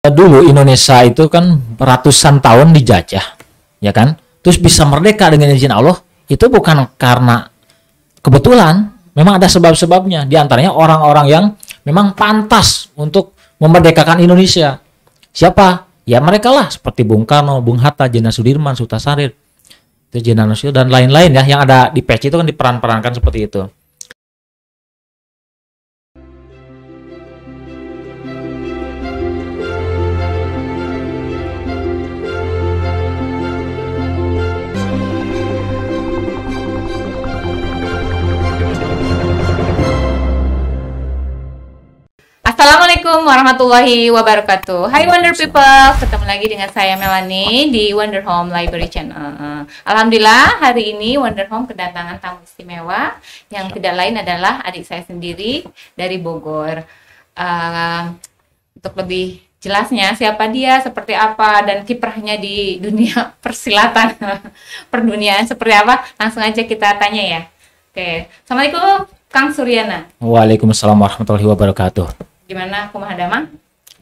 Dulu Indonesia itu kan ratusan tahun dijajah, ya kan? Terus bisa merdeka dengan izin Allah, itu bukan karena kebetulan, memang ada sebab-sebabnya. Di antaranya orang-orang yang memang pantas untuk memerdekakan Indonesia. Siapa? Ya mereka lah, seperti Bung Karno, Bung Hatta, Jenderal Sudirman, Suta Sarir, itu Jenderal Nusyo, dan lain-lain ya, yang ada di peci itu kan diperan-perankan seperti itu. Assalamualaikum warahmatullahi wabarakatuh. Hai Wonder People, ketemu lagi dengan saya Melanie di Wonder Home Library Channel. Alhamdulillah hari ini Wonder Home kedatangan tamu istimewa yang tidak lain adalah adik saya sendiri dari Bogor. Untuk lebih jelasnya siapa dia, seperti apa, dan kiprahnya di dunia persilatan, perduniaan seperti apa, langsung aja kita tanya ya. Oke, Assalamualaikum Kang Suryana. Waalaikumsalam warahmatullahi wabarakatuh. Gimana kumaha damang?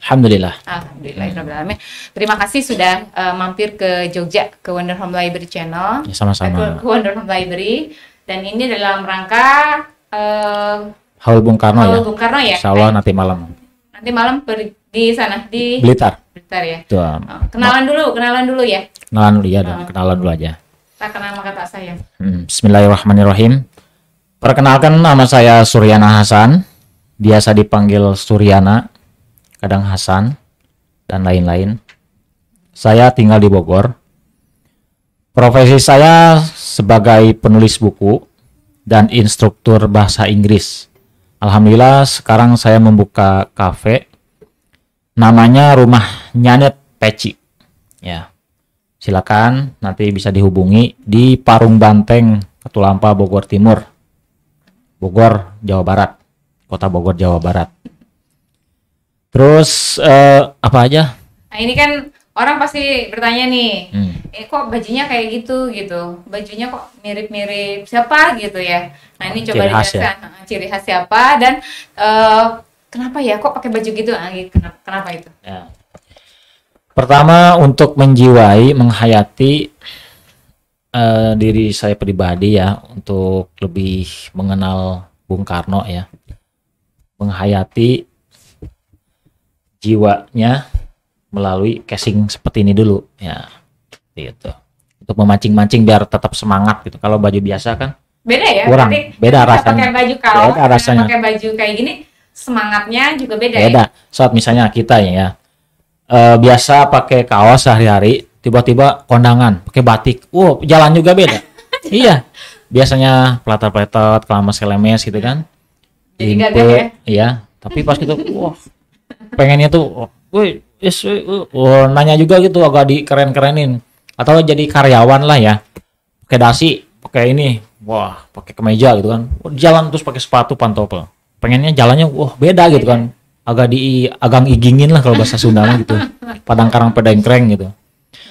Alhamdulillah. Alhamdulillah. Terima kasih sudah mampir ke Jogja, ke Wonder Home Library Channel. Ya, sama-sama. Ke Wonder Home Library. Dan ini dalam rangka Haul Bung Karno ya. Bung Karno ya. Insya Allah nanti malam. Nanti malam di sana di Blitar. Blitar ya. Tuh, kenalan dulu ya. kenalan dulu ya, dan kenalan dulu aja. Tak kenal maka tak sayang. Bismillahirrahmanirrahim. Perkenalkan, nama saya Suryana Hasan. Biasa dipanggil Suryana, kadang Hasan, dan lain-lain. Saya tinggal di Bogor. Profesi saya sebagai penulis buku dan instruktur bahasa Inggris. Alhamdulillah sekarang saya membuka kafe. Namanya Rumah Nyanet Peci. Ya, silakan nanti bisa dihubungi di Parung Banteng, Katulampa, Bogor Timur, Bogor, Jawa Barat. Kota Bogor, Jawa Barat. Terus apa aja? Nah ini kan orang pasti bertanya nih, kok bajunya kayak gitu. Bajunya kok mirip-mirip siapa gitu ya. Nah ini coba dijelaskan ciri khas siapa dan kenapa ya kok pakai baju gitu? Kenapa itu? Ya. Pertama, untuk menjiwai, menghayati diri saya pribadi ya, untuk lebih mengenal Bung Karno ya. Menghayati jiwanya melalui casing seperti ini dulu ya, gitu, untuk memancing-mancing biar tetap semangat gitu. Kalau baju biasa kan beda ya, kurang, beda rasanya. Pakai baju kaos, beda rasanya. Pakai baju kayak gini semangatnya juga beda. Beda. Ya? Saat misalnya kita ya biasa pakai kaos sehari-hari, tiba-tiba kondangan pakai batik, jalan juga beda. Iya, biasanya peletot-peletot, kelemes-kelemes gitu kan. Jadi gagah ya? Iya, tapi pas gitu, pengennya tuh, nanya juga gitu, agak dikeren-kerenin, atau jadi karyawan lah ya, pakai dasi, pakai ini, pakai kemeja gitu kan, jalan terus pakai sepatu pantopel, pengennya jalannya, beda gitu kan, agak igingin lah kalau bahasa Sunda gitu, padang karang pedengkreng gitu.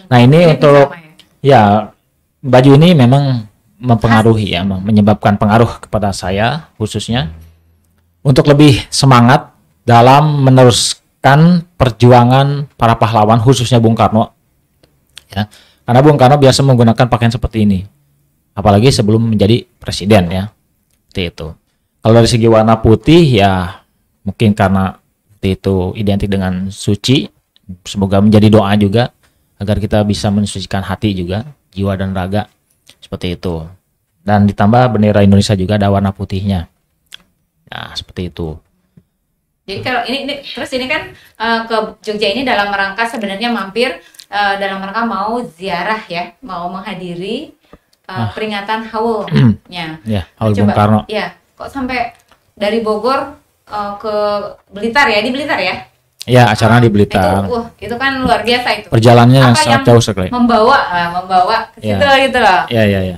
Nah ini untuk ya baju ini memang mempengaruhi ya, menyebabkan pengaruh kepada saya khususnya. Untuk lebih semangat dalam meneruskan perjuangan para pahlawan, khususnya Bung Karno. Ya, karena Bung Karno biasa menggunakan pakaian seperti ini. Apalagi sebelum menjadi presiden ya. Seperti itu. Kalau dari segi warna putih ya mungkin karena itu identik dengan suci. Semoga menjadi doa juga agar kita bisa mensucikan hati juga, jiwa dan raga. Seperti itu. Dan ditambah bendera Indonesia juga ada warna putihnya. Nah, seperti itu. Jadi kalau ini terus ini kan ke Jogja ini dalam rangka sebenarnya mampir dalam rangka mau ziarah ya, mau menghadiri peringatan haulnya. Ya, Haul Bung Karno. Ya, kok sampai dari Bogor ke Blitar ya, di Blitar ya? Ya, acaranya di Blitar. Itu kan luar biasa itu. Perjalanannya yang sangat jauh sekali. Membawa ke situ gitu loh. Iya.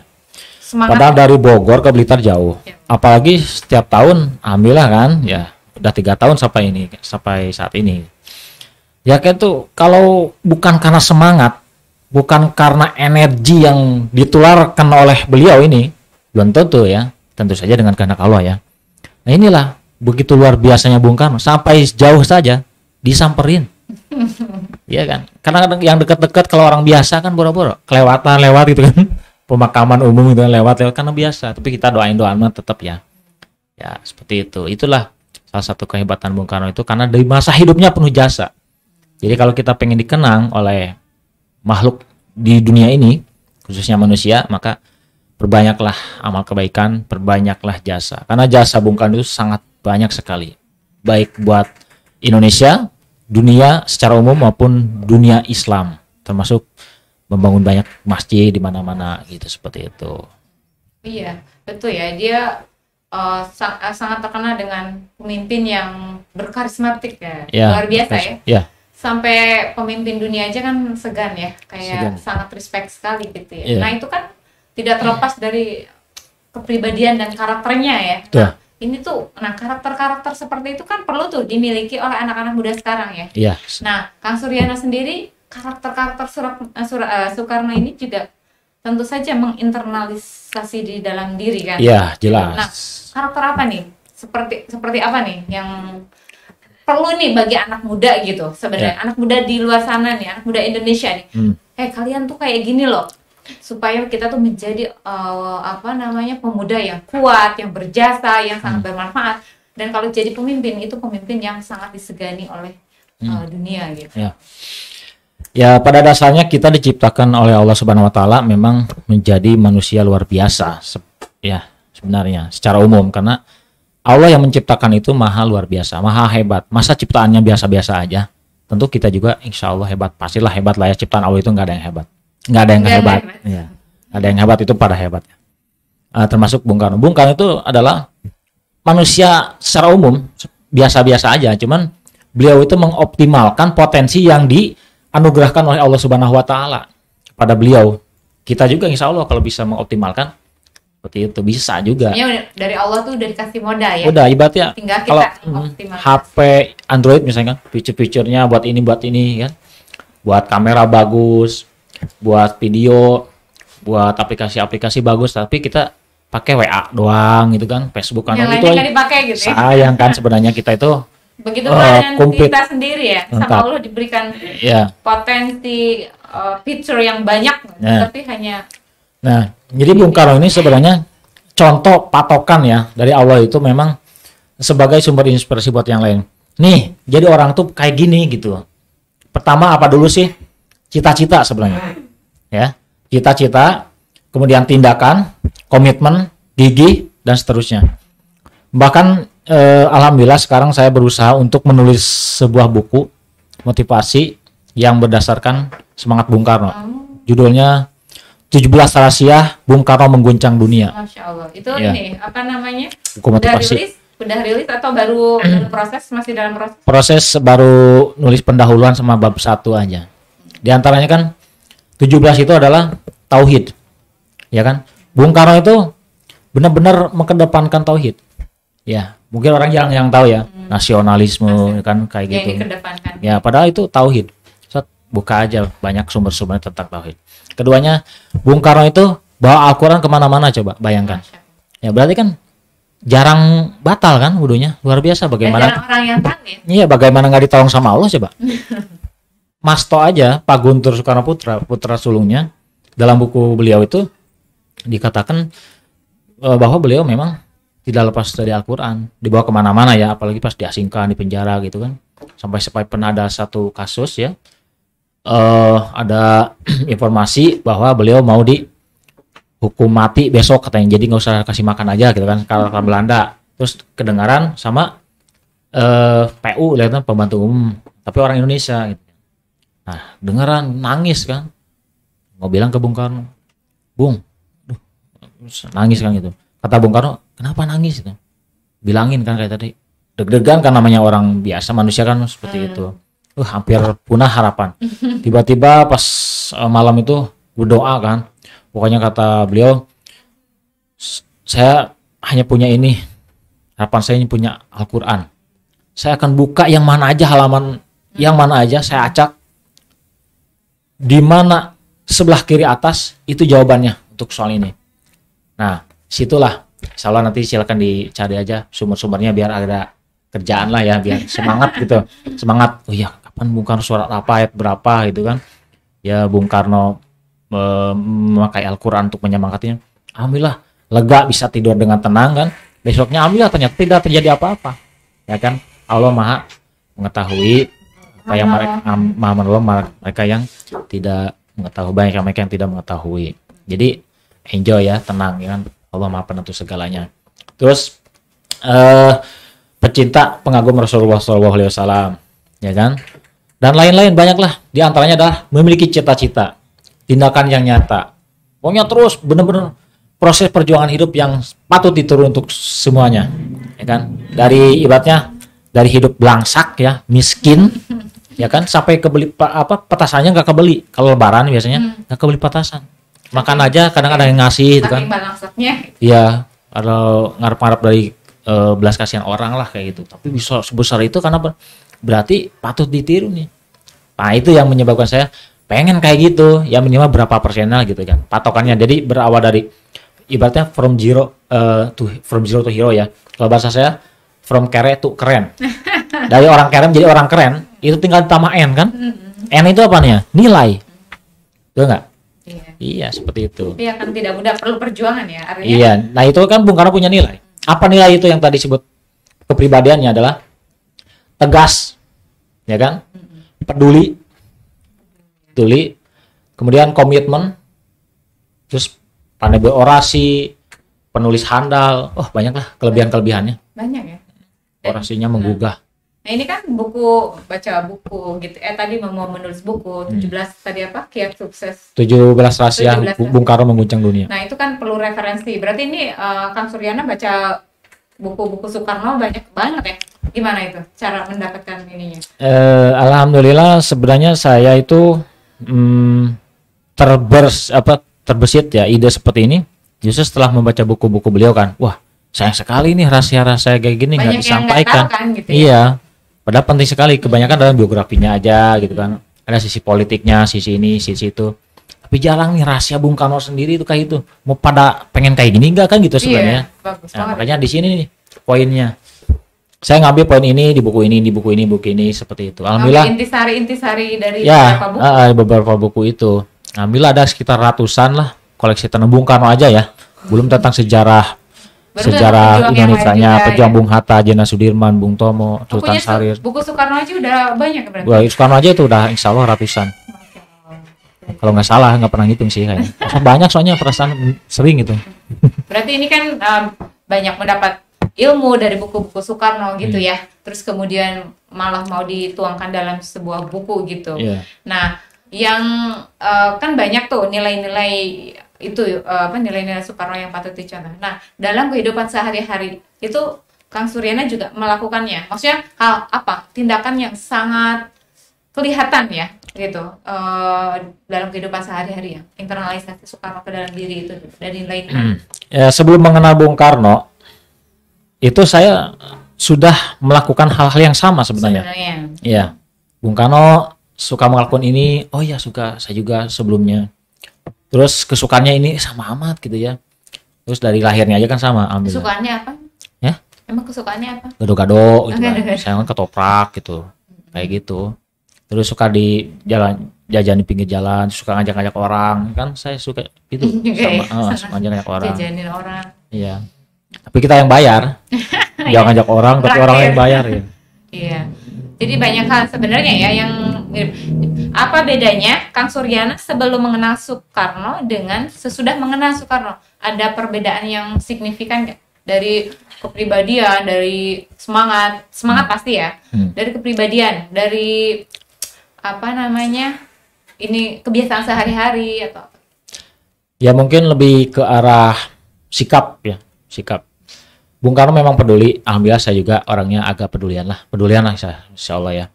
Semangat. Padahal dari Bogor ke Blitar jauh. Ya. Apalagi setiap tahun, alhamdulillah kan, ya udah 3 tahun sampai saat ini. Ya kayak tuh, kalau bukan karena semangat, bukan karena energi yang ditularkan oleh beliau ini, belum tentu ya, tentu saja dengan kehendak Allah ya. Nah inilah begitu luar biasanya Bung Karno, sampai jauh saja disamperin. Iya kan? Karena kadang yang dekat-dekat kalau orang biasa kan boro-boro kelewatan lewat gitu kan. Pemakaman umum itu kan lewat karena biasa. Tapi kita doain tetap ya. Ya seperti itu. Itulah salah satu kehebatan Bung Karno itu karena dari masa hidupnya penuh jasa. Jadi kalau kita pengen dikenang oleh makhluk di dunia ini, khususnya manusia, maka perbanyaklah amal kebaikan, perbanyaklah jasa. Karena jasa Bung Karno itu sangat banyak sekali. Baik buat Indonesia, dunia secara umum maupun dunia Islam, termasuk membangun banyak masjid di mana-mana gitu, seperti itu. Iya, betul ya. Dia sangat terkenal dengan pemimpin yang berkarismatik ya. Luar biasa ya. Ya. Sampai pemimpin dunia aja kan segan ya, kayak Segan. sangat respect sekali gitu ya. Iya. Nah, itu kan tidak terlepas dari kepribadian dan karakternya ya. Tuh. Ini tuh, karakter-karakter seperti itu kan perlu tuh dimiliki oleh anak-anak muda sekarang ya. Iya. Nah, Kang Suryana sendiri, karakter-karakter Soekarno ini juga tentu saja menginternalisasi di dalam diri kan. Iya, jelas. Nah, karakter apa nih? Seperti apa nih yang perlu nih bagi anak muda gitu sebenarnya. Anak muda di luar sana nih, anak muda Indonesia nih. Kalian tuh kayak gini loh. Supaya kita tuh menjadi pemuda yang kuat, yang berjasa, yang sangat bermanfaat. Dan kalau jadi pemimpin, itu pemimpin yang sangat disegani oleh dunia gitu. Ya, pada dasarnya kita diciptakan oleh Allah Subhanahu wa taala memang menjadi manusia luar biasa. Sebenarnya secara umum karena Allah yang menciptakan itu maha luar biasa, maha hebat. Masa ciptaannya biasa-biasa aja? Tentu kita juga insya Allah hebat. Pastilah hebat lah ya, ciptaan Allah itu nggak ada yang hebat. Nggak ada yang hebat. Ya. Ada yang hebat itu pada hebat. Termasuk Bung Karno. Bung Karno itu adalah manusia secara umum biasa-biasa aja. Cuman beliau itu mengoptimalkan potensi yang dianugerahkan oleh Allah Subhanahu wa taala pada beliau. Kita juga insya Allah kalau bisa mengoptimalkan seperti itu bisa juga. Ya, dari Allah tuh udah dikasih modal ya. Udah ibaratnya tinggal kita kalau mengoptimalkan. HP Android misalnya kan fitur-fiturnya buat ini kan. Buat kamera bagus, buat video, buat aplikasi-aplikasi bagus, tapi kita pakai WA doang gitu kan, Facebook kan yang itu lainnya nggak dipakai gitu ya. sayang kan sebenarnya kita itu Begitu dengan komplit. kita sendiri ya, sama Lengkap. Allah diberikan Ya. potensi fitur yang banyak, Ya. tapi hanya Nah, jadi Bung Karno ini sebenarnya contoh patokan ya dari Allah itu memang sebagai sumber inspirasi buat yang lain. Nih, jadi orang tuh kayak gini gitu. Pertama apa dulu sih? Cita-cita sebenarnya. Ya, cita-cita, kemudian tindakan, komitmen, gigih dan seterusnya. Bahkan alhamdulillah sekarang saya berusaha untuk menulis sebuah buku motivasi yang berdasarkan semangat Bung Karno. Judulnya 17 rahasia Bung Karno mengguncang dunia. Masya Allah. Itu Ya. ini apa namanya? Buku motivasi. Udah rilis atau baru proses, masih dalam proses? Proses baru nulis pendahuluan sama bab 1 aja. Di antaranya kan 17 itu adalah tauhid. Ya kan? Bung Karno itu benar-benar mengedepankan tauhid. Ya, mungkin orang yang tahu ya, nasionalisme kan kayak gitu. Yang dikedepankan. Ya, padahal itu tauhid. Buka aja banyak sumber-sumber tentang tauhid. Keduanya, Bung Karno itu bawa Al-Quran kemana-mana, coba bayangkan. Ya berarti kan jarang batal kan wudunya, luar biasa. Bagaimana? Dan orang yang tahu ya. Iya, bagaimana nggak ditolong sama Allah coba? Masto aja, Pak Guntur Soekarno putra sulungnya, dalam buku beliau itu dikatakan bahwa beliau memang tidak lepas dari Al-Quran, dibawa kemana-mana ya, apalagi pas diasingkan di penjara gitu kan. Sampai pernah ada satu kasus ya. Ada informasi bahwa beliau mau dihukum mati besok katanya, jadi nggak usah kasih makan aja gitu kan, kalau Belanda. Terus kedengaran sama PU, lihat kan, pembantu umum, tapi orang Indonesia gitu. Nah dengeran nangis kan, mau bilang ke Bung Karno, Bung, nangis kan gitu. Kata Bung Karno, kenapa nangis gitu? Bilangin kan kayak tadi, deg-degan kan, namanya orang biasa, manusia kan seperti itu. Hampir punah harapan. Tiba-tiba pas malam itu berdoa kan. Pokoknya kata beliau, saya hanya punya ini. Harapan saya hanya punya Al-Quran. Saya akan buka yang mana aja, halaman yang mana aja saya acak. Di mana sebelah kiri atas itu jawabannya untuk soal ini. Nah, situlah. Insya Allah nanti silakan dicari aja sumber-sumbernya biar ada kerjaan lah ya, biar semangat gitu. Semangat. Oh iya, kapan Bung Karno surat apa, ayat berapa gitu kan. Ya Bung Karno memakai Al-Quran untuk menyemangatinya. Alhamdulillah lega, bisa tidur dengan tenang kan. Besoknya alhamdulillah ternyata tidak terjadi apa-apa. Ya kan, Allah Maha mengetahui apa yang Maha menolong mereka yang tidak mengetahui, banyak mereka yang tidak mengetahui. Jadi enjoy ya, tenang ya kan. Allah Maha penentu segalanya. Terus pecinta pengagum Rasulullah SAW, ya kan, dan lain-lain banyaklah. Di antaranya adalah memiliki cita-cita, tindakan yang nyata. Pokoknya terus benar-benar proses perjuangan hidup yang patut ditiru untuk semuanya, ya kan. Dari ibaratnya dari hidup belangsak ya, miskin, ya kan, sampai kebeli petasannya nggak kebeli. Kalau Lebaran biasanya nggak kebeli petasan. Makan aja kadang ada yang ngasih, itu kan. Iya, kalau ngarep-ngarep dari belas kasihan orang lah kayak gitu. Tapi bisa sebesar itu karena berarti patut ditiru nih. Nah itu yang menyebabkan saya pengen kayak gitu, ya minimal berapa persennya gitu kan patokannya. Jadi berawal dari ibaratnya from zero to hero ya. Kalau bahasa saya from kere to keren. Dari orang keren jadi orang keren, itu tinggal tambah N kan. N itu apanya? Nilai. Betul nggak? Iya seperti itu. Tapi akan tidak mudah, perlu perjuangan ya artinya. Iya, nah itu kan Bung Karno punya nilai. Apa nilai itu yang tadi sebut kepribadiannya adalah tegas, ya kan? Peduli, kemudian komitmen, terus pandai berorasi, penulis handal, banyak lah kelebihan-kelebihannya. Banyak ya. Orasinya menggugah. Nah ini kan baca buku gitu. Tadi mau menulis buku 17 tadi apa? Kiat Sukses. 17 rahasia Bung Karno mengguncang dunia. Nah itu kan perlu referensi. Berarti ini Kang Suryana baca buku-buku Soekarno banyak banget ya. Gimana itu cara mendapatkan ininya? Alhamdulillah sebenarnya saya itu terbersit ya ide seperti ini. Justru setelah membaca buku-buku beliau kan, wah sayang sekali nih rahasia-rahasia kayak gini nggak disampaikan. Kan, gitu ya? Iya. Padahal penting sekali, kebanyakan dalam biografinya aja gitu kan. Ada sisi politiknya, sisi ini, sisi itu. Tapi jarang nih rahasia Bung Karno sendiri itu kayak itu. Mau pada pengen kayak gini enggak kan gitu sebenarnya. Iya, bagus nah, makanya di sini nih poinnya. Saya ngambil poin ini di buku ini seperti itu. Alhamdulillah. Intisari dari beberapa buku. Beberapa buku itu. Alhamdulillah ada sekitar ratusan lah koleksi tenun Bung Karno aja ya. Belum tentang sejarah Indonesia-nya, pejuang Bung Hatta, Jenderal Sudirman, Bung Tomo, Sultan Syahrir. Buku Soekarno aja udah banyak berarti. Wah, Soekarno aja itu udah insya Allah ratusan. Kalau nggak salah, nggak pernah ngitung sih kayaknya. Banyak soalnya perasaan sering itu. Berarti ini kan banyak mendapat ilmu dari buku-buku Soekarno gitu ya. Terus kemudian malah mau dituangkan dalam sebuah buku gitu. Yeah. Nah, yang kan banyak tuh nilai-nilai itu nilai-nilai Soekarno yang patut dicontoh. Nah, dalam kehidupan sehari-hari itu Kang Suryana juga melakukannya. Maksudnya hal apa? Tindakan yang sangat kelihatan ya gitu dalam kehidupan sehari-hari ya. Internalisasi Soekarno ke dalam diri itu dari nilai. Ya, sebelum mengenal Bung Karno itu saya sudah melakukan hal-hal yang sama sebenarnya. Iya. Bung Karno suka melakukan ini, suka, saya juga sebelumnya. Terus kesukaannya ini sama amat gitu ya. Terus dari lahirnya aja kan sama. Kesukaannya apa? Ya? Emang kesukaannya apa? Gado-gado gitu kan. Saya kan ketoprak gitu. Kayak gitu. Terus suka di jajan di pinggir jalan, suka ngajak-ngajak orang. Kan saya suka itu suka ngajak-ngajak orang. Jajanin orang. Iya. Tapi kita yang bayar. Jangan ngajak orang, tapi orang yang bayar ya. Iya. Jadi banyak hal sebenarnya ya yang apa bedanya Kang Suryana sebelum mengenal Soekarno dengan sesudah mengenal Soekarno? Ada perbedaan yang signifikan nggak? Dari kepribadian, dari semangat pasti ya. Dari kepribadian, dari ini kebiasaan sehari-hari atau apa? Ya mungkin lebih ke arah sikap. Bung Karno memang peduli. Alhamdulillah saya juga orangnya agak pedulian lah insya Allah ya.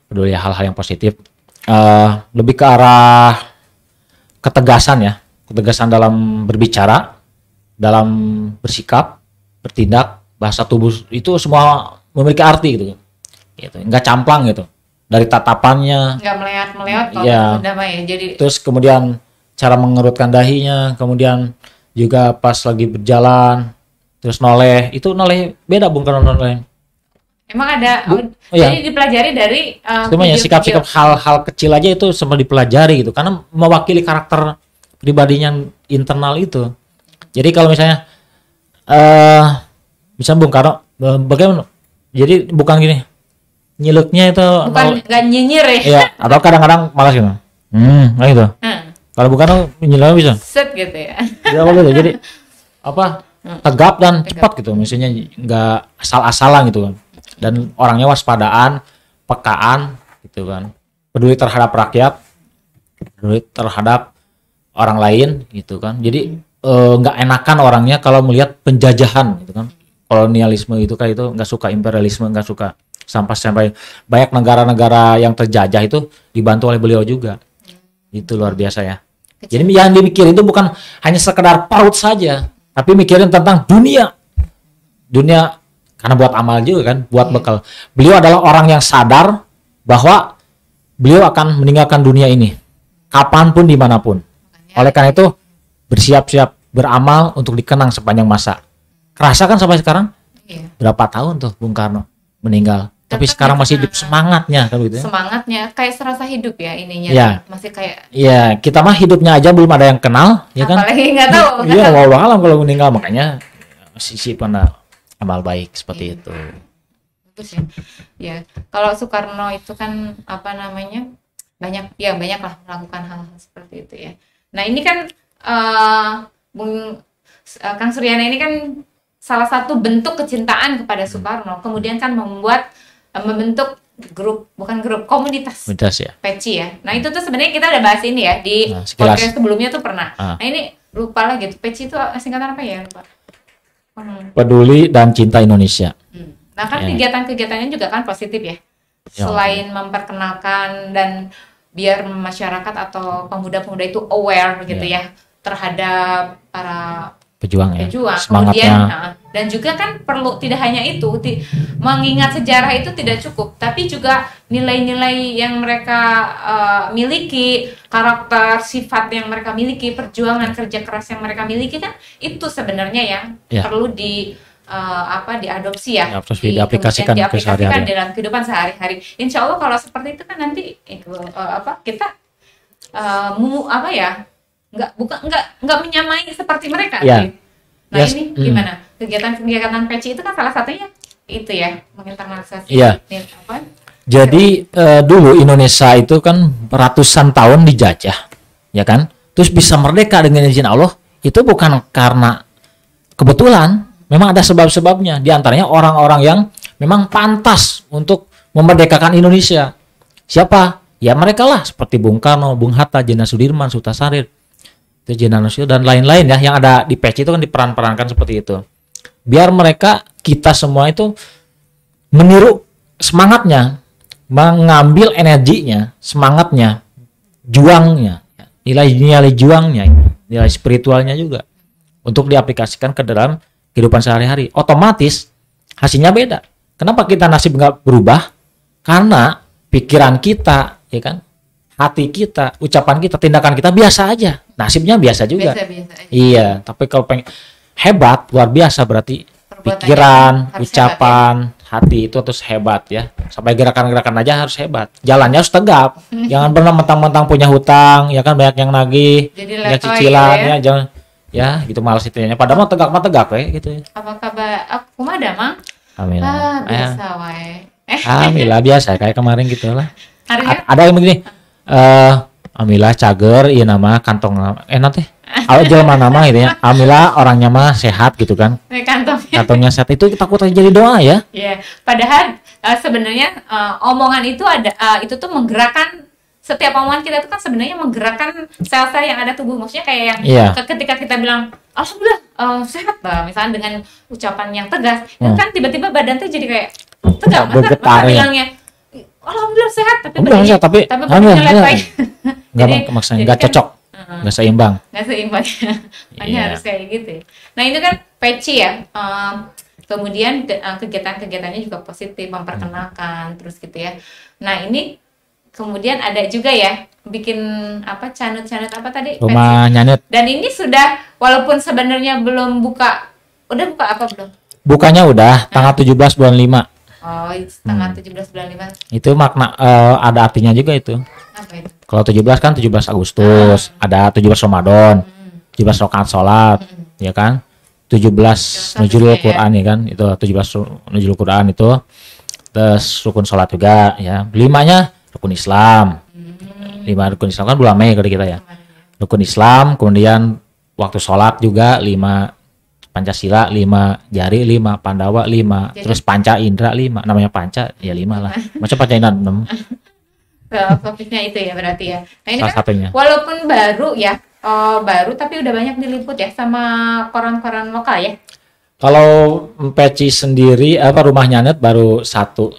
Peduli hal-hal yang positif. Lebih ke arah ketegasan dalam berbicara, dalam bersikap, bertindak, bahasa tubuh itu semua memiliki arti gitu. Nggak camplang gitu. Dari tatapannya. Nggak meleot-meleot kalau ya. Jadi. Terus kemudian cara mengerutkan dahinya, kemudian juga pas lagi berjalan, terus noleh beda Bung Karno noleh. Emang ada, iya. jadi dipelajari dari Semuanya sikap-sikap hal-hal kecil aja itu semua dipelajari gitu, karena mewakili karakter pribadinya internal itu. Jadi kalau misalnya misalnya Bung Karno bagaimana? Jadi bukan gini, nyileknya itu bukan nggak nyinyir ya. Iya, atau kadang-kadang malas gitu. Kayak gitu. Kalau bukan nyileknya bisa. Set gitu ya. Ya gitu. Jadi apa? Tegap dan cepat gitu. Misalnya nggak asal-asalan gitu kan. Dan orangnya waspadaan, pekaan gitu kan. Peduli terhadap rakyat, peduli terhadap orang lain gitu kan. Jadi nggak enakan orangnya kalau melihat penjajahan gitu kan. Kolonialisme itu kan, itu nggak suka imperialisme, nggak suka sampai banyak negara-negara yang terjajah itu dibantu oleh beliau juga. Itu luar biasa ya. Jadi yang dimikirin itu bukan hanya sekedar perut saja, tapi mikirin tentang dunia karena buat amal juga kan, buat bekal. Beliau adalah orang yang sadar bahwa beliau akan meninggalkan dunia ini kapanpun dimanapun. Oleh karena itu bersiap-siap beramal untuk dikenang sepanjang masa. Kerasa kan sampai sekarang? Iya. Berapa tahun tuh Bung Karno meninggal? Tapi Tetap sekarang masih hidup dikenang. semangatnya kan gitu ya. Semangatnya kayak serasa hidup ya ininya. Iya. Masih kayak Iya, kita mah hidupnya aja belum ada yang kenal, ya kan? apalagi nggak tahu. Iya, mau alam kalau meninggal, makanya sisi pada amal baik seperti itu. Bagus ya. Ya, kalau Soekarno itu kan apa namanya? Banyak lah melakukan hal-hal seperti itu ya. Nah, ini kan Kang Suryana ini kan salah satu bentuk kecintaan kepada Soekarno. Kemudian kan membentuk komunitas Midas ya. Peci ya. Nah, itu tuh sebenarnya kita udah bahas ini ya di sekilas. podcast sebelumnya tuh pernah. Ah. Nah, ini lupa lah gitu. Peci itu singkatan apa ya? Lupa. Peduli dan cinta Indonesia. Nah, kan Ya. kegiatan-kegiatannya juga kan positif ya. Ya. Selain memperkenalkan dan biar masyarakat atau pemuda-pemuda itu aware gitu ya terhadap para Pejuang ya. pejuang. Semangatnya. Kemudian dan juga kan perlu tidak hanya itu mengingat sejarah itu tidak cukup, tapi juga nilai-nilai yang mereka miliki, karakter, sifat yang mereka miliki, perjuangan kerja keras yang mereka miliki kan itu sebenarnya yang perlu diadopsi ya, Terus diaplikasikan ke sehari-hari. dalam kehidupan sehari-hari. Insya Allah kalau seperti itu kan nanti kita nggak menyamai seperti mereka. Ya. Nah ini gimana kegiatan Peci itu kan salah satunya itu ya menginternalisasi. Iya. Jadi dulu Indonesia itu kan ratusan tahun dijajah, ya kan? Terus bisa merdeka dengan izin Allah itu bukan karena kebetulan. Memang ada sebab-sebabnya, di antaranya orang-orang yang memang pantas untuk memerdekakan Indonesia. Siapa? Ya mereka lah, seperti Bung Karno, Bung Hatta, Jenderal Sudirman, Suta Sarir, Jenderal Nusir, dan lain-lain ya, yang ada di Peci itu kan diperan-perankan seperti itu. Biar mereka, kita semua itu meniru semangatnya, mengambil energinya, semangatnya, juangnya, nilai-nilai juangnya, nilai spiritualnya juga, untuk diaplikasikan ke dalam kehidupan sehari-hari. Otomatis hasilnya beda. Kenapa kita nasib nggak berubah? Karena pikiran kita, ya kan, hati kita, ucapan kita, tindakan kita biasa aja. Nasibnya biasa juga. Biasa aja. Iya, tapi kalau pengen hebat, luar biasa berarti pikiran, ucapan, hati itu terus hebat ya. Sampai gerakan-gerakan aja harus hebat. Jalannya harus tegap. Jangan pernah mentang-mentang punya hutang, ya kan, banyak yang nagih, banyak cicilan ya, jangan. Ya, gitu malas itu ya. Padahal mah tegak gitu ya. Apa kabar? Aku mah ada, Mang. Alhamdulillah. Biasa wae. Alhamdulillah biasa kayak kemarin gitu lah. Ada yang begini. Alhamdulillah cager, iya nama kantong nanti. Awal jelema nama gitu ya. Alhamdulillah orangnya mah sehat gitu kan. Kantongnya sehat itu takut aja jadi doa ya. Iya. Padahal sebenarnya omongan itu itu tuh menggerakkan. Setiap omongan kita itu kan sebenarnya menggerakkan sel-sel yang ada tubuh. Maksudnya kayak yang ketika kita bilang alhamdulillah sehat lah, misalnya dengan ucapan yang tegas, itu kan tiba-tiba badan tuh jadi kayak tegang. Masa bilangnya alhamdulillah sehat, tapi badannya lagi. Maksudnya nggak cocok, nggak seimbang. Hanya harus kayak gitu. Nah itu kan Peci ya. Kemudian kegiatan-kegiatannya juga positif, memperkenalkan terus gitu ya. Nah ini kemudian ada juga ya bikin canut-canut apa tadi? Rumah Nyanut. Dan ini sudah walaupun sebenarnya belum buka, udah buka apa belum? Bukanya udah tanggal 17 bulan 5. Oh, tanggal 17 bulan 5. Itu makna ada artinya juga itu. Apa itu? Kalau 17 kan 17 Agustus, ada 17 Ramadan, 17 rakaat salat, ya kan? 17 nuzulul Quran ya kan? Itu 17 nuzulul Quran itu. Terus rukun salat juga ya. 5-nya rukun Islam. 5 rukun Islam kan bulan Mei kalau kita ya. Rukun Islam, kemudian waktu salat juga 5, Pancasila 5, jari 5, Pandawa 5, Jadi, terus panca indera 5. Namanya panca ya 5 lah. Macam panca indera 6. Fokusnya itu ya berarti ya. Nah ini Salah kan satunya. walaupun baru ya, baru tapi udah banyak diliput ya sama koran-koran lokal ya. Kalau Peci sendiri rumahnya Net baru satu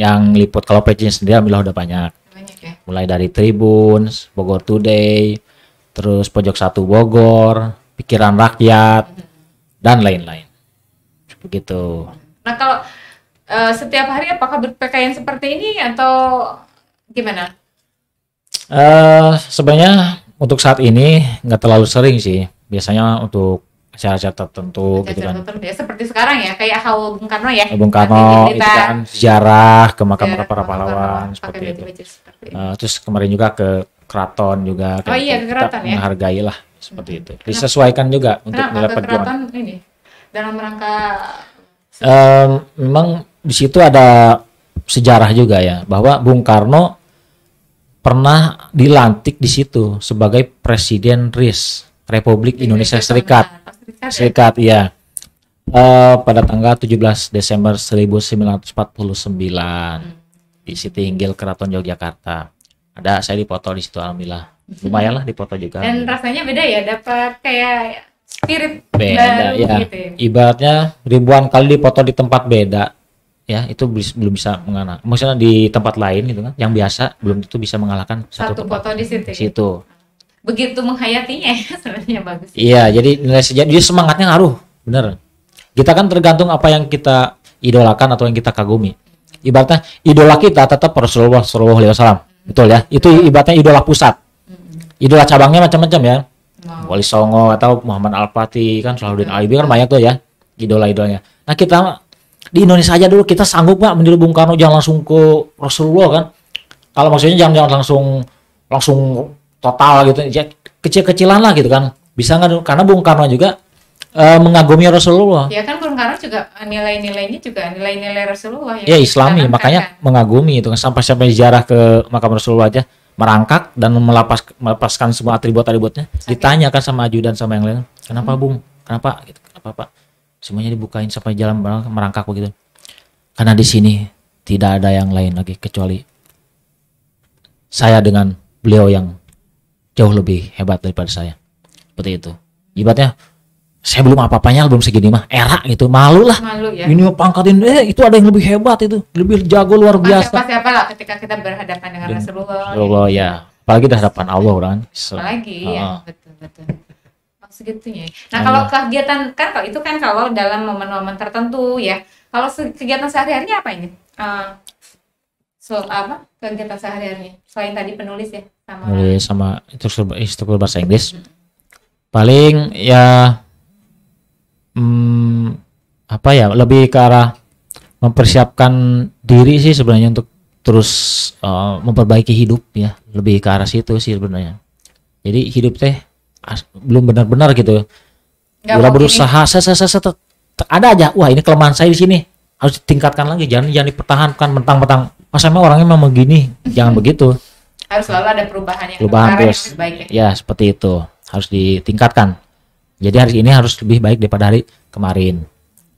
yang liput. Kalau Peci sendiri alhamdulillah udah banyak. Banyak ya. Mulai dari Tribun, Bogor Today, terus Pojok Satu Bogor, Pikiran Rakyat dan lain-lain. Begitu. Nah kalau setiap hari apakah berpakaian seperti ini atau gimana? Sebenarnya untuk saat ini nggak terlalu sering sih. Biasanya untuk acara-acara tertentu gitu kan. Ya, seperti sekarang ya, kayak Haul Bung Karno ya. Bung Karno Nanti itu kita kan sejarah ke makam ziarah para ke pahlawan pakai seperti itu. baju-baju seperti itu. Terus kemarin juga ke keraton juga. Oh iya, ke keraton kita ya. menghargai lah seperti itu. Disesuaikan juga untuk Kenapa nilai ke perjuangan. keraton ini? Dalam rangka Memang di situ ada sejarah juga ya, bahwa Bung Karno pernah dilantik di situ sebagai Presiden RIS Republik Indonesia Serikat. Serikat ya. Pada tanggal 17 Desember 1949 di Sitinggil Keraton Yogyakarta. Ada saya dipoto di situ alhamdulillah. Lumayan lah dipoto juga. Dan rasanya beda ya, dapat kayak spirit Beda baru ya. gitu ya. Ibaratnya ribuan kali dipoto di tempat beda. Ya, itu belum bisa mengalahkan. Maksudnya di tempat lain gitu kan, yang biasa belum tentu bisa mengalahkan Satu tempat foto di situ. situ. Begitu menghayatinya ya, sebenarnya bagus. Iya, jadi nilai sejarah, jadi semangatnya ngaruh, bener. Kita kan tergantung apa yang kita idolakan atau yang kita kagumi. Ibaratnya idola kita tetap Rasulullah SAW, betul ya? Itu ibaratnya idola pusat. Idola cabangnya macam-macam ya. Wow. Wali Songo atau Muhammad Al-Fatih kan, Salahuddin Ayyubi kan banyak tuh ya idola-idolanya. Nah kita di Indonesia aja dulu kita sanggup nggak meniru Bung Karno, jangan langsung ke Rasulullah kan? Kalau maksudnya jangan langsung total gitu, ya kecil-kecilan lah gitu kan? Bisa nggak? Karena Bung Karno juga mengagumi Rasulullah. Ya kan Bung Karno juga nilai-nilainya juga nilai-nilai Rasulullah Ya yang Islami, ditanamkan, makanya kan? mengagumi itu kan, sampai ziarah ke makam Rasulullah aja merangkak dan melepaskan semua atribut-atributnya. Ditanyakan sama ajudan sama yang lain, kenapa Bung? Kenapa? Gitu. Kenapa Pak? Semuanya dibukain sampai jalan merangkak begitu. Karena di sini tidak ada yang lain lagi kecuali saya dengan beliau yang jauh lebih hebat daripada saya. Seperti itu. Ibaratnya saya belum apa-apanya, belum segini mah era gitu, malu lah. Malu ya. Ini pangkatin, itu ada yang lebih hebat itu, lebih jago luar biasa. Siapa lah ketika kita berhadapan dengan Rasulullah. Allah ya, apalagi di hadapan Allah kan. Apalagi ya, betul. Segitunya. Nah kalau kegiatan kan kalau itu kan kalau dalam momen-momen tertentu ya. Kalau kegiatan sehari-harinya apa ini? Apa kegiatan sehari-harinya selain tadi penulis ya sama Nulis sama instruktur bahasa Inggris. Paling ya apa ya, lebih ke arah mempersiapkan diri sih sebenarnya untuk terus memperbaiki hidup ya, lebih ke arah situ sih sebenarnya. Jadi hidup teh belum benar-benar gitu. Udah berusaha, ada aja. Wah ini kelemahan saya di sini, harus ditingkatkan lagi. Jangan dipertahankan mentang-mentang. Masa emang orangnya memang begini, jangan begitu. Harus selalu ada perubahan yang Terus lebih baik ya. Ya seperti itu, harus ditingkatkan. Jadi hari ini harus lebih baik daripada hari kemarin,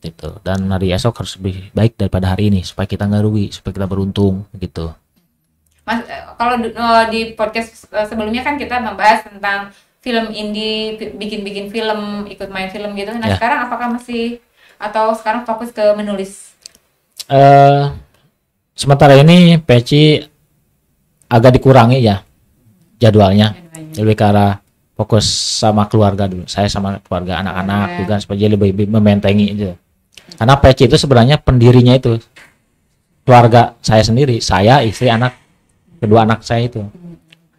gitu. Dan hari esok harus lebih baik daripada hari ini supaya kita nggak rugi, supaya kita beruntung, gitu. Mas, kalau di podcast sebelumnya kan kita membahas tentang film indie, bikin film, ikut main film gitu. Nah Ya. sekarang apakah masih atau sekarang fokus ke menulis? Sementara ini Peci agak dikurangi ya jadwalnya, lebih ke arah fokus sama keluarga dulu. Saya sama keluarga, anak-anak juga supaya lebih membentengi itu. Karena Peci itu sebenarnya pendirinya itu keluarga saya sendiri, saya, istri, anak, kedua anak saya itu.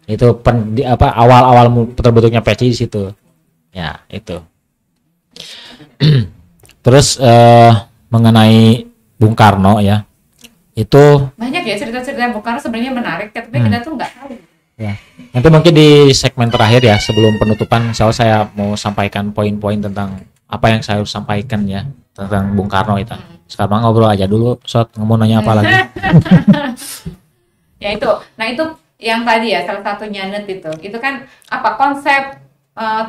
Itu awal-awal terbentuknya Peci di situ. Ya, itu. Terus mengenai Bung Karno ya. Itu Banyak ya cerita-cerita Bung Karno sebenarnya menarik, tapi kita tuh nggak tahu. ya. Nanti mungkin di segmen terakhir ya sebelum penutupan saya mau sampaikan poin-poin tentang apa yang saya harus sampaikan ya tentang Bung Karno itu. Sekarang ngobrol aja dulu, Sot, mau nanya apa lagi? Ya itu, nah itu yang tadi ya salah satunya net itu kan apa konsep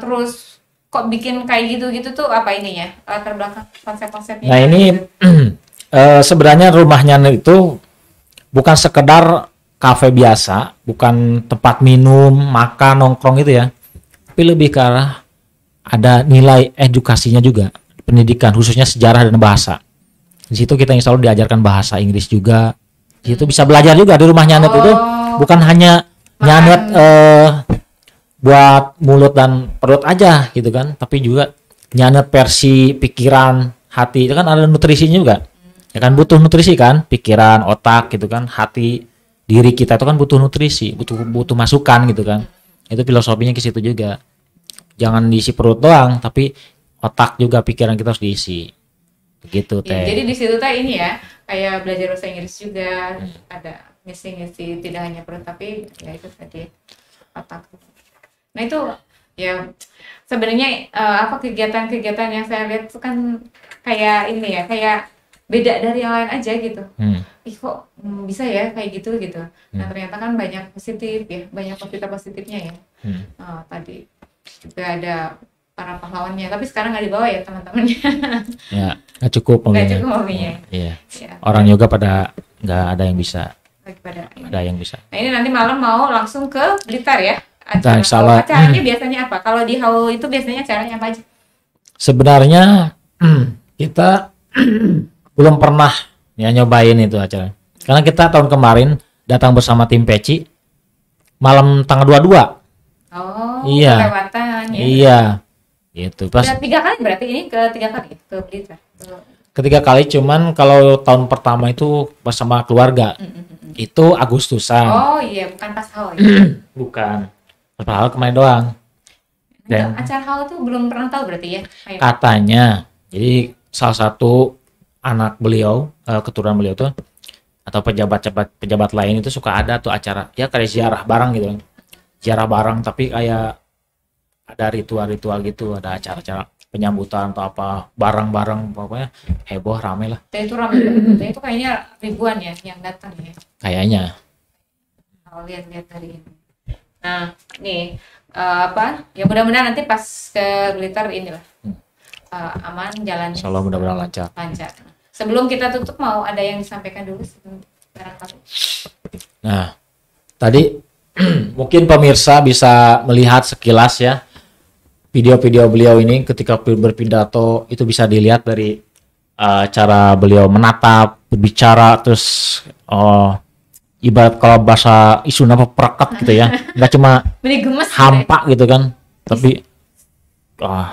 terus kok bikin kayak gitu-gitu tuh apa ininya latar belakang konsep-konsepnya. Nah ini sebenarnya rumahnya Net itu bukan sekedar kafe biasa, bukan tempat minum, makan, nongkrong gitu ya, tapi lebih ke arah ada nilai edukasinya juga, pendidikan khususnya sejarah dan bahasa. Di situ kita insya Allah diajarkan bahasa Inggris juga. Di situ bisa belajar juga di rumah Nyanet itu bukan hanya Nyanet buat mulut dan perut aja gitu kan, tapi juga Nyanet versi pikiran, hati itu kan ada nutrisinya juga. Ya kan butuh nutrisi kan, pikiran, otak gitu kan, hati, diri kita itu kan butuh nutrisi, butuh masukan gitu kan. Itu filosofinya ke situ juga. Jangan diisi perut doang, tapi otak juga pikiran kita harus diisi. Begitu Ya, teh. jadi di situ teh ini ya kayak belajar bahasa Inggris juga ada ngisi-ngisi tidak hanya perut tapi ya itu tadi otak. Nah itu ya sebenarnya apa kegiatan-kegiatan yang saya lihat itu kan kayak ini ya kayak beda dari yang lain aja gitu. Ih kok bisa ya kayak gitu gitu. Nah ternyata kan banyak positif ya, banyak positifnya ya. Tadi juga ada para pahlawannya, tapi sekarang nggak dibawa ya teman-temannya. Ya, nggak cukup Nggak mobilnya. cukup mobilnya. Iya. Ya, Orang yoga pada nggak ada yang bisa, lagi pada ini. ada yang bisa. Nah ini nanti malam mau langsung ke Blitar ya. Nah, insya Allah. Acaranya biasanya apa? Kalau di Hau itu biasanya acaranya apa aja? Sebenarnya kita belum pernah ya nyobain itu acara. Karena kita tahun kemarin datang bersama tim Peci malam tanggal 22. Oh, Iya. kelewatan ya. Iya. Gitu. Pas Udah 3 kali berarti ini ketiga kali ke Blitar. ketiga kali, cuman kalau tahun pertama itu bersama keluarga. Itu Agustusan. Oh iya, bukan pas Hau ya. Bukan. Padahal kemarin doang. Untuk acara Hau tuh belum pernah tahu berarti ya. Ayo. Katanya, jadi salah satu anak beliau, keturunan beliau tuh atau pejabat lain itu suka ada tuh acara ya kayak ziarah bareng gitu. Ziarah bareng tapi kayak ada ritual-ritual gitu, ada acara-acara penyambutan atau apa bareng-bareng, pokoknya heboh rame lah Dan itu ramai banget. Dan itu kayaknya ribuan ya yang datang ya. kayaknya. Kalau lihat-lihat hari ini. Nah, nih apa? Ya mudah-mudahan nanti pas ke Blitar inilah aman jalannya. Insya Allah mudah-mudahan lancar. Lancar. Sebelum kita tutup mau ada yang disampaikan dulu sebelum barangkali. Nah, tadi mungkin pemirsa bisa melihat sekilas ya video-video beliau ini ketika berpidato, itu bisa dilihat dari cara beliau menatap, berbicara, terus ibarat kalau bahasa isu apa perekat gitu ya, nggak cuma Beli gemes hampa gitu kan, tapi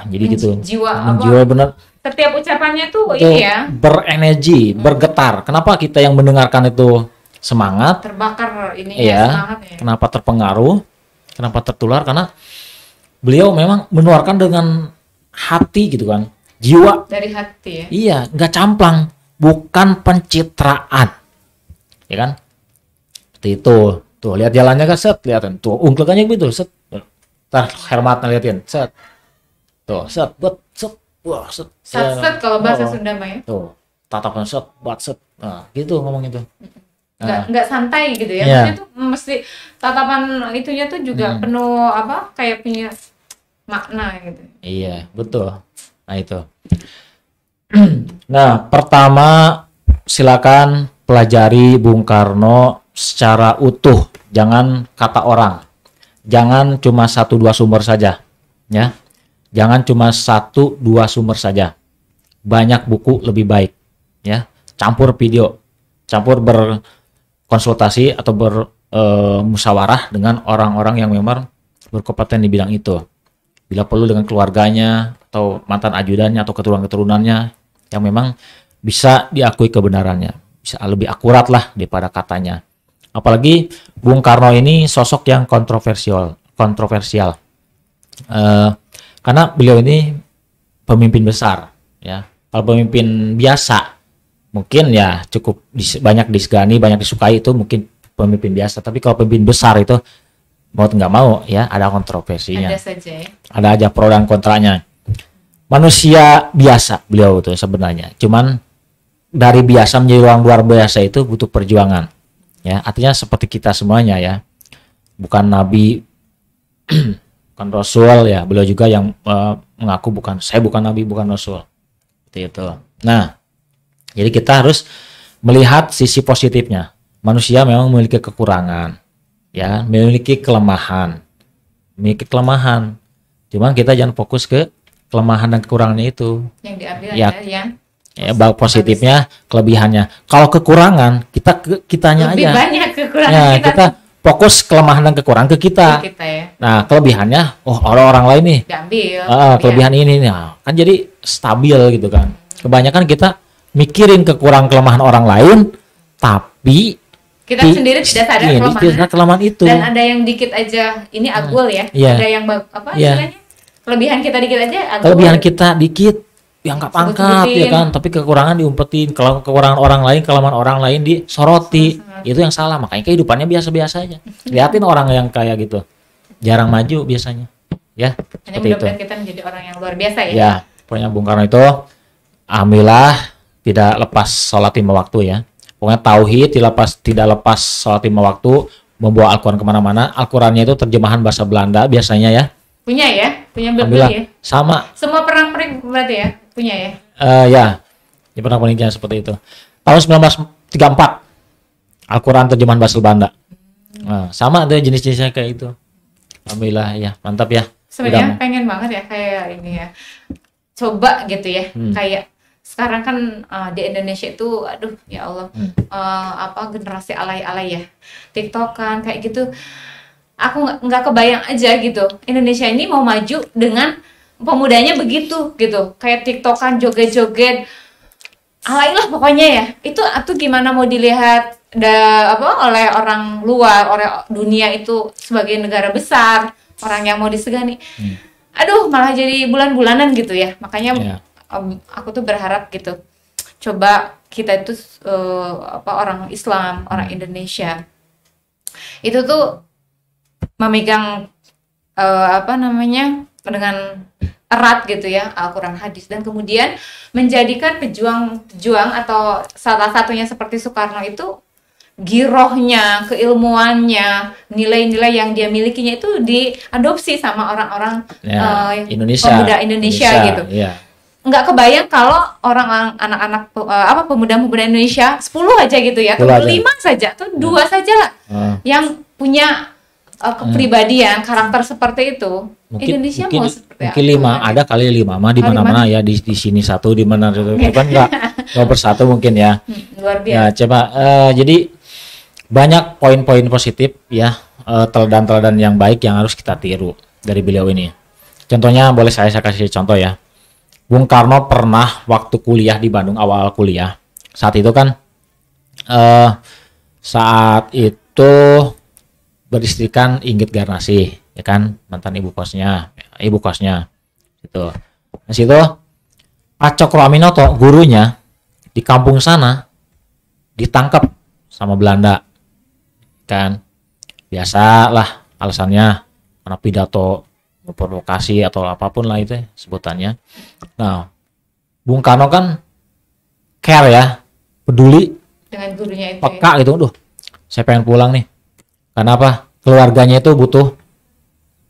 jadi gitu jiwa jiwa bener setiap ucapannya tuh itu ini ya berenergi, bergetar. Kenapa kita yang mendengarkan itu semangat? terbakar ini Iya. semangatnya. Kenapa terpengaruh? Kenapa tertular? Karena beliau memang menularkan dengan hati gitu kan, jiwa. Dari hati ya. Iya, nggak camplang, bukan pencitraan, ya kan? Seperti itu. Tuh lihat jalannya kan, set, lihatin. Tuh ungklekannya gitu, set. Ntar Hermatnya liatin, set. Tuh, set, buat, set, wah, set. Sat-set kalau bahasa Sunda mah ya. Tuh, tatapan set, buat, set. Nah, gitu ngomong itu. Nggak santai gitu ya. Iya. Maksudnya tuh mesti tatapan itunya tuh juga penuh apa kayak punya makna gitu. Iya, betul. Nah, itu. Nah, pertama silakan pelajari Bung Karno secara utuh, jangan kata orang. Jangan cuma 1-2 sumber saja, ya. Jangan cuma 1-2 sumber saja. Banyak buku lebih baik, ya. Campur video, campur berkonsultasi atau bermusyawarah dengan orang-orang yang memang berkompeten di bidang itu. Bila perlu dengan keluarganya atau mantan ajudannya atau keturunan-keturunannya yang memang bisa diakui kebenarannya, bisa lebih akurat lah daripada katanya. Apalagi Bung Karno ini sosok yang kontroversial, karena beliau ini pemimpin besar, ya. Kalau pemimpin biasa mungkin ya cukup banyak disegani, banyak disukai, itu mungkin pemimpin biasa. Tapi kalau pemimpin besar itu mau nggak mau ya ada kontroversinya. Ada saja ya. Ada aja pro dan kontranya. Manusia biasa beliau itu sebenarnya. Cuman dari biasa menjadi orang luar biasa itu butuh perjuangan. Ya, artinya seperti kita semuanya ya. Bukan nabi, bukan rasul ya. Beliau juga yang mengaku saya bukan nabi, bukan rasul. Seperti itu. Nah, jadi kita harus melihat sisi positifnya. Manusia memang memiliki kekurangan, ya, memiliki kelemahan. Cuman kita jangan fokus ke kelemahan dan kekurangannya itu. Yang diambil Ya, ada yang ya, positifnya, kelebihannya. Kalau kekurangan, kitanya lebih aja. banyak kekurangan Ya, kita kita fokus kelemahan dan kekurangan ke kita. ya. Nah, kelebihannya, orang lain nih. Diambil. Kelebihan ini, nah, kan jadi stabil gitu kan. Kebanyakan kita mikirin kekurangan kelemahan orang lain, tapi Kita sendiri tidak sadar kelemahan itu. Dan ada yang dikit aja, ini agul ya. Iya. Ada yang istilahnya? Kelebihan kita dikit aja agul. Kelebihan kita dikit diangkat-angkat ya kan, tapi kekurangan diumpetin. Kalau kekurangan orang lain, kelemahan orang lain disoroti. Itu yang salah. Makanya kehidupannya biasa-biasa aja. Lihatin orang yang kayak gitu, jarang maju biasanya. Ya, hanya seperti itu. mudah-mudahan kita menjadi orang yang luar biasa ya. Ya, pokoknya Bung Karno itu alhamdulillah tidak lepas sholat 5 waktu ya. Pokoknya tauhid tidak lepas sholat 5 waktu, membawa Al-Quran kemana-mana. Al-Qurannya itu terjemahan bahasa Belanda biasanya ya. Punya beli ya. Sama. Semua perang-perang berarti ya, punya ya. Ya, di perang-perangnya seperti itu. Tahun 1934 Al-Quran terjemahan bahasa Belanda. Nah, sama ada jenis-jenisnya kayak itu. Alhamdulillah ya, mantap ya. Sebenarnya pengen banget ya kayak ini ya. Coba gitu ya, kayak sekarang kan di Indonesia itu, aduh ya Allah, generasi alay-alay ya, TikTokan kayak gitu. Aku nggak kebayang aja gitu. Indonesia ini mau maju dengan pemudanya begitu gitu, kayak TikTokan, joget-joget, alay lah pokoknya ya. Itu gimana mau dilihat oleh orang luar, oleh dunia itu sebagai negara besar, orang yang mau disegani. Aduh, malah jadi bulan-bulanan gitu ya. Makanya aku tuh berharap gitu. Coba kita itu orang Islam, orang Indonesia itu tuh memegang dengan erat gitu ya Al-Quran, hadis, dan kemudian menjadikan pejuang atau salah satunya seperti Soekarno itu girohnya, keilmuannya, nilai-nilai yang dia milikinya itu diadopsi sama orang-orang pemuda Indonesia gitu. Yeah. Nggak kebayang kalau anak-anak pemuda-pemuda Indonesia 10 aja gitu ya, 5 saja, atau 2 saja lah yang punya kepribadian, karakter seperti itu. Indonesia mau seperti mungkin 5, ada kali 5 mah di mana-mana ya, di sini 1, di mana itu kan nggak bersatu mungkin ya. Luar biasa. Ya, coba jadi banyak poin-poin positif ya, teladan-teladan yang baik yang harus kita tiru dari beliau ini. Contohnya boleh saya kasih contoh ya. Bung Karno pernah waktu kuliah di Bandung, awal kuliah. Saat itu kan beristrikan Inggit Garnasi, ya kan, mantan ibu kosnya itu. Di situ Pak Cokro Aminoto, gurunya di kampung sana ditangkap sama Belanda, kan. Biasalah alasannya karena pidato memprovokasi atau apapun lah itu sebutannya. Nah, Bung Karno kan care ya, peduli dengan gurunya itu. Peka gitu, saya pengen pulang nih. Karena apa? Keluarganya itu butuh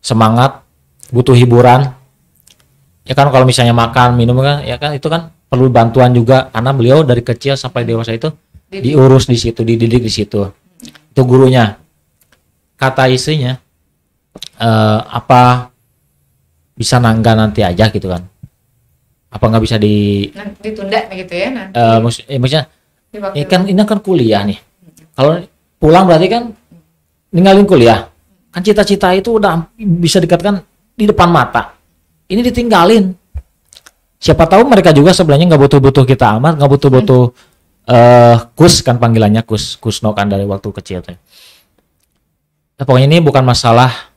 semangat, butuh hiburan. Ya kan, kalau misalnya makan, minum kan, ya kan itu kan perlu bantuan juga, karena beliau dari kecil sampai dewasa itu diurus di situ, dididik di situ. Itu gurunya. Kata istrinya, apa bisa nangga nanti aja gitu kan? Apa nggak bisa ditunda gitu ya nanti? Maksudnya, ini kan kuliah nih. Kalau pulang berarti kan ninggalin kuliah, kan cita-cita itu udah bisa dikatakan di depan mata, ini ditinggalin. Siapa tahu mereka juga sebenarnya nggak butuh-butuh kita amat, nggak butuh-butuh Kus kan panggilannya, Kusno kan dari waktu kecil tuh. Nah, pokoknya ini bukan masalah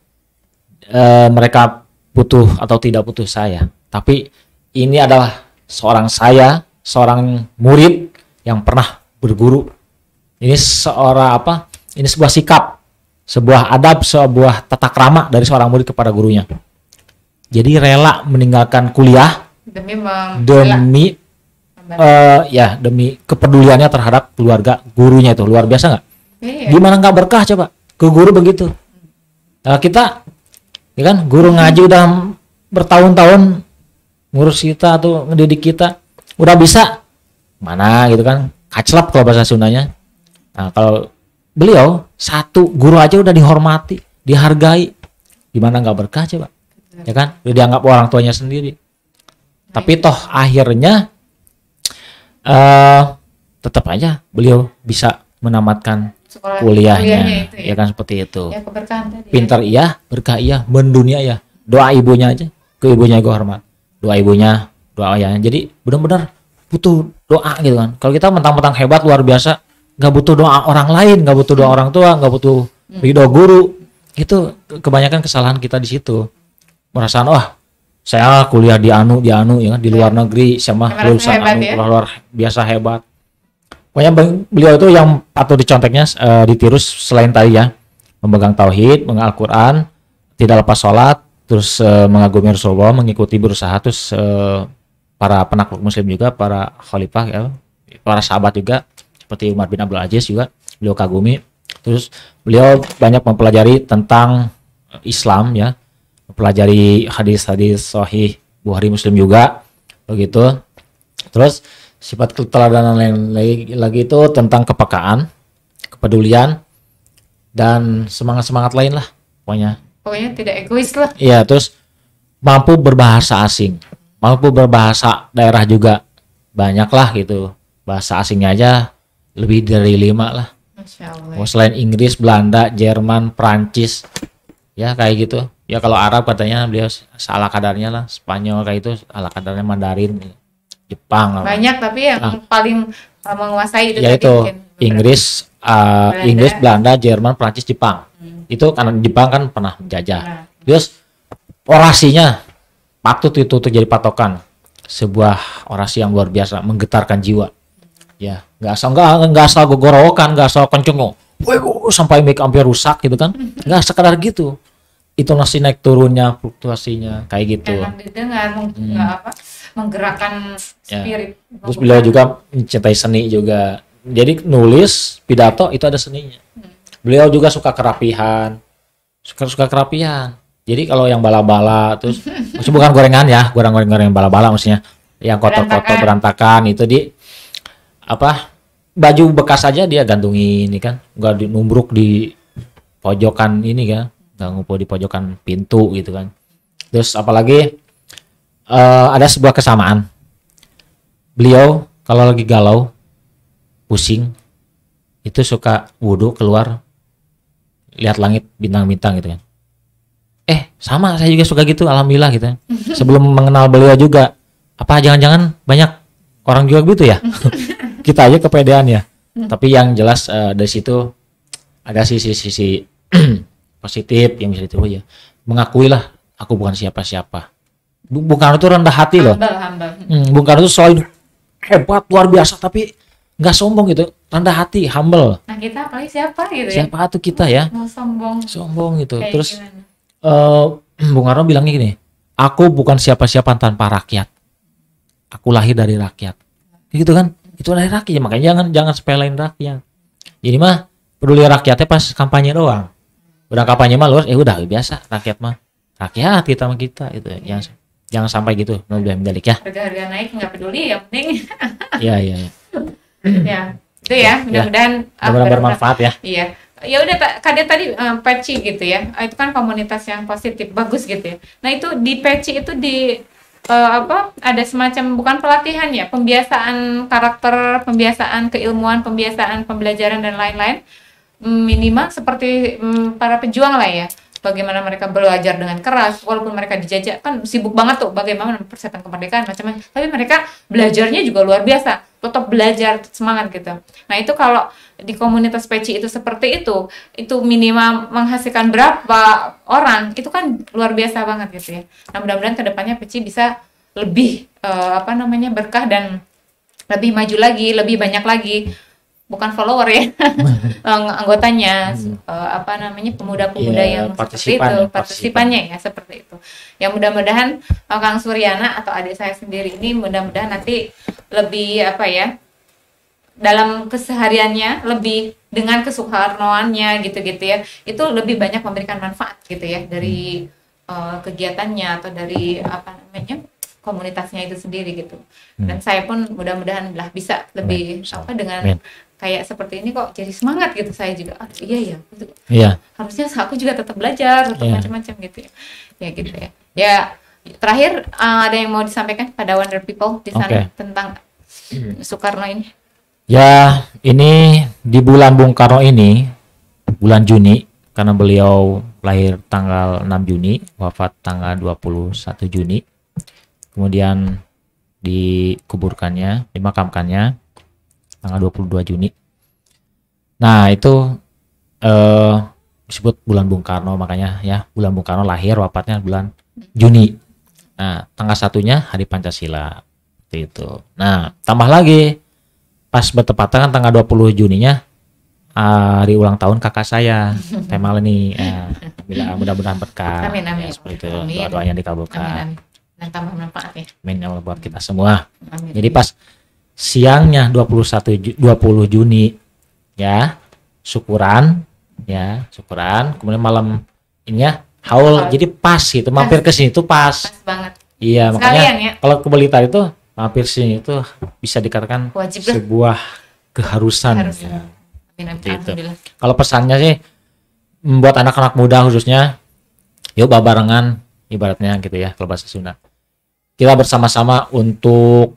mereka butuh atau tidak butuh saya, tapi ini adalah seorang murid yang pernah berguru. Ini ini sebuah sikap, sebuah adab, sebuah tata krama dari seorang murid kepada gurunya. Jadi rela meninggalkan kuliah demi kepeduliannya terhadap keluarga gurunya. Itu luar biasa nggak? Iya. Gimana nggak berkah coba ke guru begitu? Nah, kita ya kan guru ngaji udah bertahun-tahun ngurus kita atau ngedidik kita, udah bisa mana gitu kan, kaclap kalau bahasa Sundanya. Nah, kalau beliau satu guru aja udah dihormati, dihargai, gimana nggak berkah coba? Ya kan, udah dianggap orang tuanya sendiri. Tapi toh akhirnya tetap aja beliau bisa menamatkan kuliahnya itu, ya kan, seperti itu. Ya, keberkahan tadi. Pintar iya, berkah iya, mendunia ya. Doa ibunya aja, ke ibunya gue hormat. Doa ibunya, doa ayahnya. Jadi benar-benar butuh doa gitu kan. Kalau kita mentang-mentang hebat luar biasa, nggak butuh doa orang lain, nggak butuh doa orang tua, nggak butuh ridho guru. Itu kebanyakan kesalahan kita di situ. Merasa saya kuliah di anu ya kan, di luar negeri sama lulusan luar biasa hebat. Pokoknya beliau itu yang patut diconteknya, ditiru selain tadi ya, memegang tauhid, mengenal Al-Quran, tidak lepas sholat, terus mengagumi Rasulullah, mengikuti berusaha, terus para penakluk muslim juga, para khalifah ya, para sahabat juga, seperti Umar bin Abdul Aziz juga beliau kagumi. Terus beliau banyak mempelajari tentang Islam ya, mempelajari hadis-hadis sahih Bukhari Muslim juga begitu. Terus sifat keteladanan lagi itu tentang kepekaan, kepedulian, dan semangat lain lah pokoknya tidak egois lah. Iya, terus mampu berbahasa asing, mampu berbahasa daerah juga banyak lah gitu. Bahasa asingnya aja lebih dari 5 lah. Masya Allah. Selain Inggris, Belanda, Jerman, Prancis, ya kayak gitu. Ya kalau Arab katanya beliau salah kadarnya lah, Spanyol kayak itu ala kadarnya, Mandarin, Jepang. Banyak tapi yang paling menguasai itu ya tadi itu Inggris, Inggris, Belanda, Jerman, Prancis, Jepang. Itu karena Jepang kan pernah menjajah. Terus orasinya patut itu untuk jadi patokan. Sebuah orasi yang luar biasa, menggetarkan jiwa. Ya, nggak asal gogorokan, nggak asal kenceng, sampai mic hampir rusak gitu kan. Nggak sekedar gitu. Intonasi naik turunnya, fluktuasinya kayak gitu. Enak didengar, menggerakkan spirit. Ya. Terus beliau juga mencintai seni juga. Jadi nulis pidato itu ada seninya. Beliau juga suka kerapihan. Suka kerapihan. Jadi kalau yang bala-bala terus maksudnya bukan gorengan ya, goreng bala-bala maksudnya. Yang kotor-kotor berantakan itu baju bekas aja dia gantungin ini kan. Enggak numbruk di pojokan ini kan. Nggak ngumpul di pojokan pintu gitu kan. Terus apalagi ada sebuah kesamaan. Beliau kalau lagi galau, pusing, itu suka wudhu keluar, lihat langit bintang-bintang gitu kan. Sama saya juga suka gitu, alhamdulillah gitu. Sebelum mengenal beliau juga, apa jangan-jangan banyak orang juga gitu ya? Kita aja kepedean ya. Tapi yang jelas dari situ ada sisi positif yang bisa ditiru ya. Mengakuilah aku bukan siapa-siapa. Bung Karno itu rendah hati loh. Bung Karno itu selalu hebat luar biasa tapi nggak sombong gitu, rendah hati, humble. Nah kita apalagi siapa gitu ya? Siapa tuh kita ya? Mau sombong gitu. Kayak terus Bung Karno bilangnya gini, aku bukan siapa-siapa tanpa rakyat. Aku lahir dari rakyat. Gitu kan? Itu dari rakyat, makanya jangan sepelein rakyat. Jadi mah peduli rakyatnya pas kampanye doang. Udah kampanye mah luas, udah biasa rakyat mah. Rakyat kita mah kita itu ya. Jangan sampai gitu, menjalik ya. Harga naik nggak peduli, yang penting. Iya. Ya, itu ya. Mudah-mudahan bermanfaat ya. Iya. Ya udah Kak tadi Peci gitu ya. Itu kan komunitas yang positif, bagus gitu ya. Nah, itu di Peci itu ada semacam bukan pelatihan ya, pembiasaan karakter, pembiasaan keilmuan, pembiasaan pembelajaran dan lain-lain. Minimal seperti para pejuang lah ya, bagaimana mereka belajar dengan keras walaupun mereka dijajah, kan sibuk banget tuh bagaimana mempersiapkan kemerdekaan macam-macam, tapi mereka belajarnya juga luar biasa, tetap belajar, semangat gitu. Nah itu kalau di komunitas Peci itu seperti itu minimal menghasilkan berapa orang, itu kan luar biasa banget gitu ya. Nah mudah-mudahan kedepannya Peci bisa lebih berkah dan lebih maju lagi, lebih banyak lagi, bukan follower ya, anggotanya, apa namanya, pemuda-pemuda yang seperti itu, partisipannya ya seperti itu. Ya mudah-mudahan Kang Suryana atau adik saya sendiri ini mudah-mudahan nanti lebih apa ya, dalam kesehariannya lebih dengan kesukarnoannya gitu-gitu ya, itu lebih banyak memberikan manfaat gitu ya dari kegiatannya atau dari apa namanya, komunitasnya itu sendiri gitu. Dan saya pun mudah-mudahan lah bisa lebih apa dengan kayak seperti ini kok jadi semangat gitu saya juga. Iya ya. Harusnya aku juga tetap belajar, tetap macam-macam gitu ya. Ya gitu ya. Ya terakhir ada yang mau disampaikan pada Wonder People di sana tentang Soekarno ini? Ya, ini di bulan Bung Karno ini, bulan Juni, karena beliau lahir tanggal 6 Juni, wafat tanggal 21 Juni. Kemudian dikuburkannya, dimakamkannya tanggal 22 Juni. Nah, itu disebut bulan Bung Karno, makanya ya, bulan Bung Karno lahir, wafatnya bulan Juni. Nah, tanggal satunya Hari Pancasila. Seperti itu. Nah, tambah lagi pas bertepatan kan tanggal 20 Juninya hari ulang tahun kakak saya, Teh Melanie. Mudah-mudahan berkah. Amin. Ya, seperti itu. Doa-doanya dikabulkan. Amin. Dan tambah manfaat ya. Amin ya Allah buat kita semua. Amin. Jadi pas siangnya 20 Juni ya, syukuran, kemudian malam ini ya haul, jadi pas gitu, mampir ke sini tuh pas banget. Iya, sekalian, makanya ya? Kalau ke Blitar itu mampir sini itu bisa dikatakan wajib sebuah keharusan. Ya. Amin. Gitu. Kalau pesannya sih membuat anak-anak muda khususnya, yuk barengan ibaratnya gitu ya, kalau bahasa Sunda. Kita bersama-sama untuk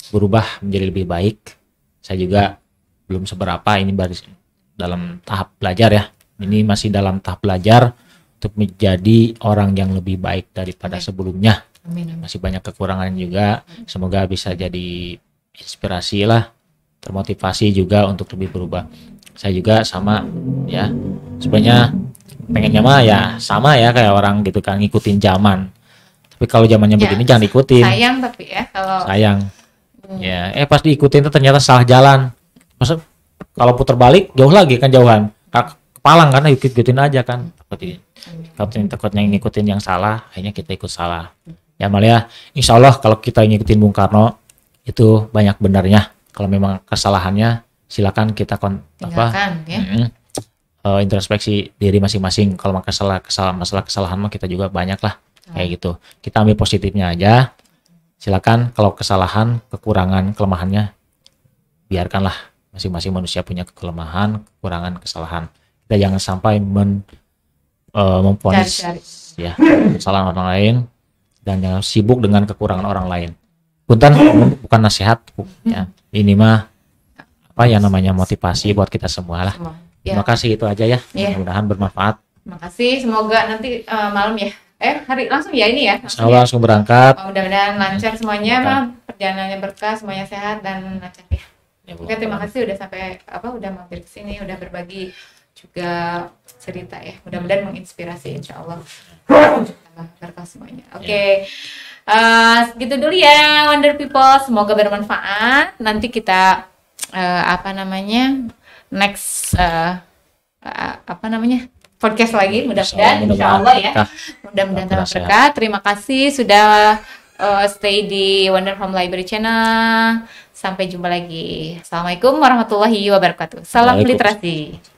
berubah menjadi lebih baik. Saya juga belum seberapa, ini baru dalam tahap belajar ya. Ini masih dalam tahap belajar untuk menjadi orang yang lebih baik daripada sebelumnya. Amin. Masih banyak kekurangan juga. Semoga bisa jadi inspirasi lah, termotivasi juga untuk lebih berubah. Saya juga sama ya. Sebenarnya pengennya mah ya sama ya kayak orang gitu kan, ngikutin zaman. Tapi kalau zamannya begini jangan ikutin. Sayang tapi ya kalau sayang. Ya, pas diikutin itu ternyata salah jalan. Maksud kalau putar balik jauh lagi kan, jauhan. Kepalang karena ikutin aja kan. Takutnya ngikutin yang salah, akhirnya kita ikut salah. Ya malah insya Allah kalau kita ngikutin Bung Karno itu banyak benarnya. Kalau memang kesalahannya silakan kita introspeksi diri masing-masing. Kalau masalah kesalahan mah kita juga banyak lah kayak gitu. Kita ambil positifnya aja. Silakan kalau kesalahan, kekurangan, kelemahannya biarkanlah, masing-masing manusia punya kelemahan, kekurangan, kesalahan. Kita jangan sampai memponis ya kesalahan orang lain, dan jangan sibuk dengan kekurangan orang lain. Punten, bukan nasihat ya. Ini mah apa ya namanya, motivasi buat kita semua lah. Terima kasih, itu aja ya. Mudah-mudahan bermanfaat. Terima kasih, semoga nanti malam ya. Hari langsung ya ini ya. Langsung berangkat. Mudah-mudahan lancar semuanya, perjalanannya berkah, semuanya sehat dan lancar ya. Oke, terima kasih udah sampai udah mampir ke sini, udah berbagi juga cerita ya. Mudah-mudahan menginspirasi insyaallah. Berkah semuanya. Oke. Gitu dulu ya Wonder People, semoga bermanfaat. Nanti kita next podcast lagi, mudah-mudahan insyaallah ya. Mudah-mudahan berkah. Terima kasih sudah stay di Wonder Home Library Channel. Sampai jumpa lagi. Assalamualaikum warahmatullahi wabarakatuh. Salam literasi.